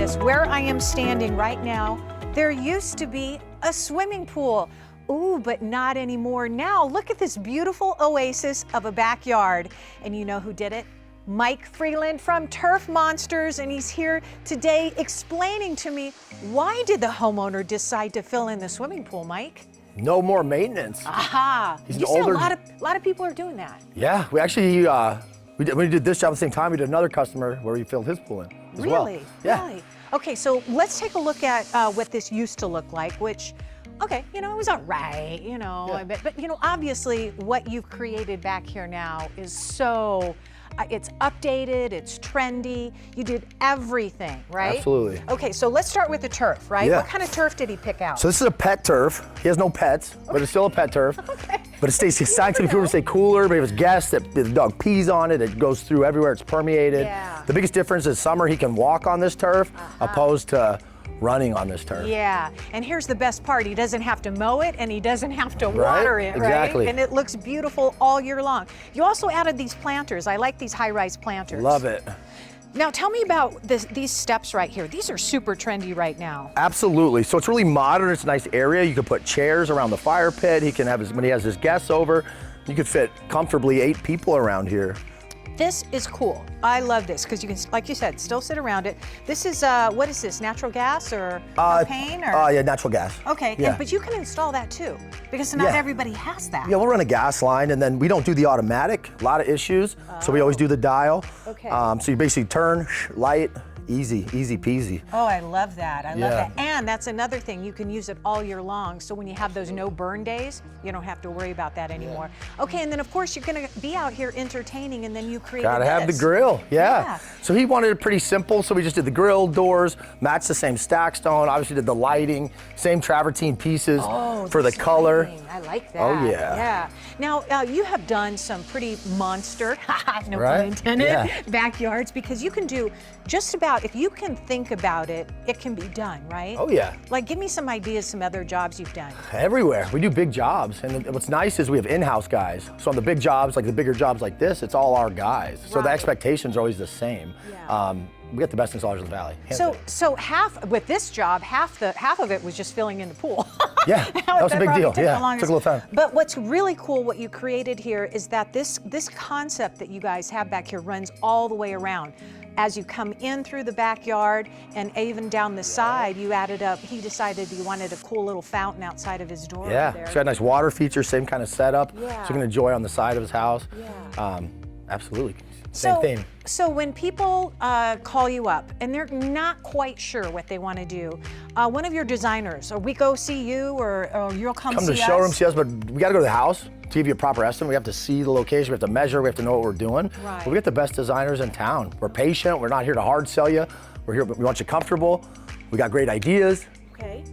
this. Where I am standing right now, there used to be a swimming pool. Ooh, but not anymore. Now, look at this beautiful oasis of a backyard. And you know who did it? Mike Freeland from Turf Monsters, and he's here today explaining to me, why did the homeowner decide to fill in the swimming pool, Mike? No more maintenance. Aha! He's you an see older... a lot of people are doing that. Yeah, we actually, when we did this job at the same time, we did another customer where we filled his pool in as well. Really? Yeah. Really? Okay, so let's take a look at what this used to look like, which, okay, you know, it was all right, you know, Yeah. but you know, obviously what you've created back here now is so, it's updated, it's trendy, you did everything, right? Absolutely. Okay, so let's start with the turf, right? Yeah. What kind of turf did he pick out? So this is a pet turf. He has no pets, but it's still a pet turf. Okay. But it stays scientifically proven to stay cooler. But if it's guests, that the dog pees on it, it goes through everywhere, it's permeated. Yeah. The biggest difference is summer he can walk on this turf opposed to running on this turf. Yeah, and here's the best part. He doesn't have to mow it and he doesn't have to water it, right? Exactly. And it looks beautiful all year long. You also added these planters. I like these high-rise planters. Love it. Now tell me about these steps right here. These are super trendy right now. Absolutely. So it's really modern. It's a nice area. You can put chairs around the fire pit. He can have when he has his guests over, you could fit comfortably 8 people around here. This is cool. I love this because you can, like you said, still sit around it. This is, what is this, natural gas or propane? Or? Yeah, natural gas. Okay, Yeah. but you can install that too because not everybody has that. Yeah, we'll run a gas line, and then we don't do the automatic. A lot of issues, so we always do the dial. Okay. So you basically turn, light, easy peasy. Oh, I love that. I love Yeah. that. And that's another thing. You can use it all year long. So when you have those no burn days, you don't have to worry about that anymore. Okay, and then of course you're going to be out here entertaining, and then you create Gotta have the grill, yeah. So he wanted it pretty simple, so we just did the grill, doors, matched the same stack stone, obviously did the lighting, same travertine pieces for the color. Lighting. I like that. Oh, yeah. Yeah. Now, you have done some pretty monster, no pun Right? intended, Yeah. backyards, because you can do just about, if you can think about it, it can be done, right? Oh yeah. Like, give me some ideas, some other jobs you've done. Everywhere. We do big jobs, and what's nice is we have in-house guys. So on the big jobs, like the bigger jobs like this, it's all our guys. So the Right. expectations are always the same. Yeah. We got the best installers in the valley. hands down. So half with this job, half of it was just filling in the pool. Yeah, that was a big deal. Yeah, Took took a little time. But what's really cool, what you created here, is that this concept that you guys have back here runs all the way around. As you come in through the backyard and even down the side, you added up, he decided he wanted a cool little fountain outside of his door. Yeah, There. so got a nice water feature, same kind of setup. Yeah. So you can enjoy on the side of his house. Yeah. Absolutely, same theme. So when people call you up and they're not quite sure what they want to do, one of your designers, or we go see you, or you'll come see to us? the showroom, see us, but we got to go to the house to give you a proper estimate. We have to see the location, we have to measure, we have to know what we're doing. Right. But we got the best designers in town. We're patient, we're not here to hard sell you. We're here, we want you comfortable. We got great ideas. Okay.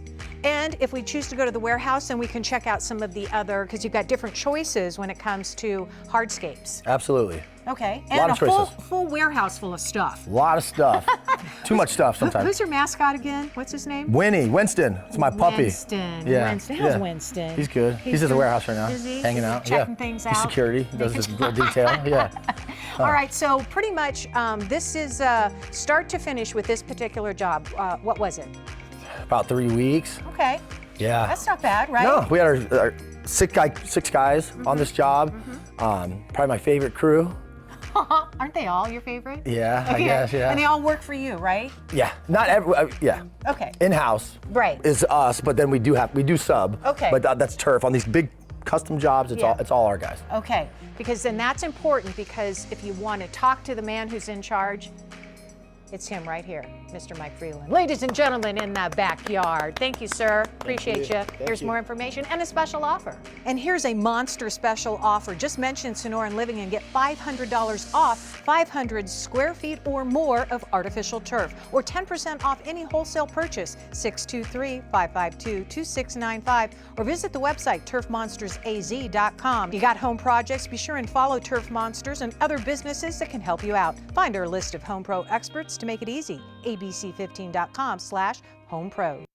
And if we choose to go to the warehouse, then we can check out some of the other, because you've got different choices when it comes to hardscapes. Absolutely. Okay. A lot And of a choices. full warehouse full of stuff. A lot of stuff. Too much stuff sometimes. Who's your mascot again? What's his name? Winston. It's my puppy. Winston. Yeah. Winston. How's yeah. Winston? He's good. He's at the warehouse right now. Is he? Hanging Is he out. checking yeah. things He's out? security. He does this little detail. Yeah. All right, so pretty much this is start to finish with this particular job. What was it? About 3 weeks. Okay. Yeah. That's not bad, right? No, we had our six guys on this job. Probably my favorite crew. Aren't they all your favorite? Yeah, I guess, yeah. And they all work for you, right? Yeah, not every, yeah. Okay. In-house Right. is us, but then we do sub. Okay. But that's turf. On these big custom jobs, it's all our guys. Okay, because then that's important, because if you want to talk to the man who's in charge, it's him right here, Mr. Mike Freeland. Ladies and gentlemen in the backyard. Thank you, sir. Appreciate you. Here's more information and a special offer. And here's a monster special offer. Just mention Sonoran Living and get $500 off 500 square feet or more of artificial turf, or 10% off any wholesale purchase. 623-552-2695, or visit the website turfmonstersaz.com. You got home projects? Be sure and follow Turf Monsters and other businesses that can help you out. Find our list of Home Pro experts to make it easy. abc15.com/homepros.